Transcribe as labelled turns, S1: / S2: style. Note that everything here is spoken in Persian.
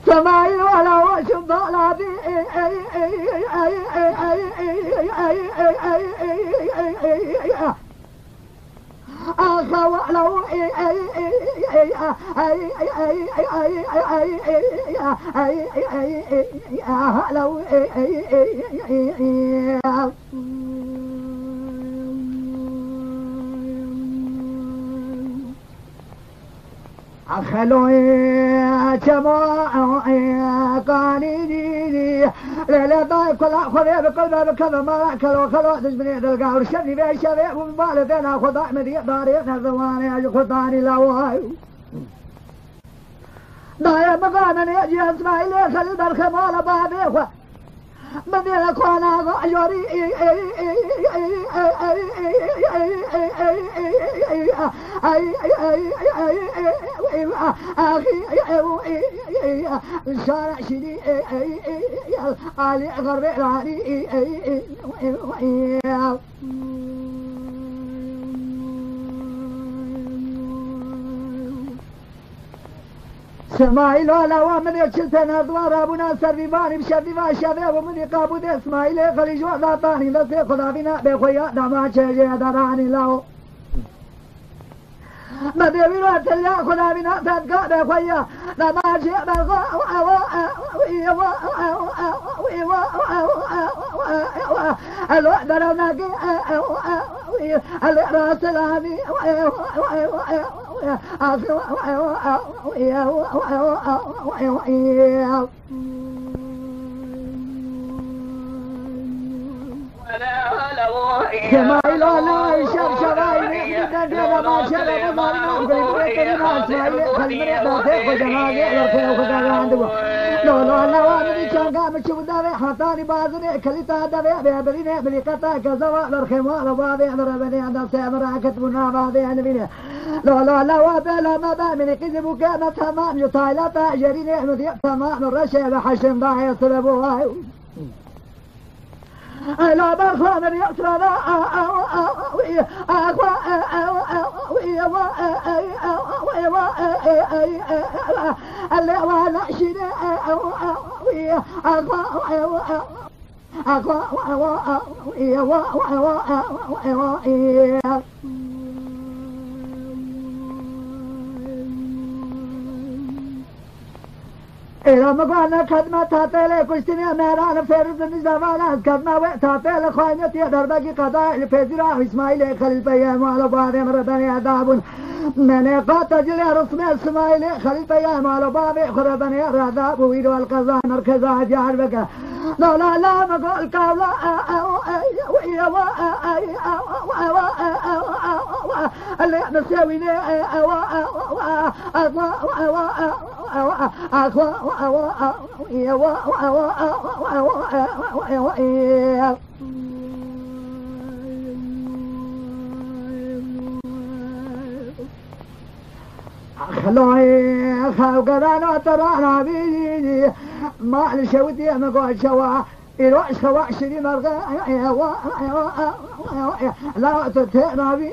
S1: سمايل ولا وشب لا بي لو خلوي جماعة قانيني لا باي كل خذي بكل بكذا ما خلو تجبني دلقا ورشدني بي شباب ومبالدين خذ أحمد يقدر يتنظواني خذاني لواي دايا مقامني يجي اسماعيل خلي بالخمال بابي بدي لك وانا غيري الشارع شدي علي غرب العالي اسماعيل ولا ومن يشتنا دوار ابونا سربيباني بشبي ما شباب ومن قابود اسماعيل خليج ولا طاني بس خدا بنا بخويا دما شجي دراني لاو ما دبي لا تلا خدا بنا تدقى بخويا دما شجي بخوا الو درنا الراس الهادي اسماعيل ولا يشرب شرايين بدنا ما شرب ما نقول اسماعيل خلينا ناخذ جنازه وخذ عنده لا وانا كان قام تشوف دابي حطاني بازني كليتا دابي بريني بليقتا كزوا الخمار بابي ربني عند سامر كتبنا بابي انا بيني لا وبلا ما بامني كذب كان تمام يطايلتا جريني احمد تمام الرشا بحشم باهي سببوها لا بخوان اليسرى لا اللي ولا شيء إذا ما قلنا خدمة تاتي كشتني مهران فيروز النزامانات خدمة وتاتي لخوانيتي دربكي قضاء الفيزرا إسماعيل خليل بيام على بابي مربني عذاب من قاتل رسمي إسماعيل خليل بيام على بابي خربني عذاب ويدو القضاء مركزا جار بك لا ما قول كاولا اللي نسويني خلوي خاوقنا ترانا بيدي ما لشوتي ما قول شوا يروح شوا شري مرغا لا تتنا بي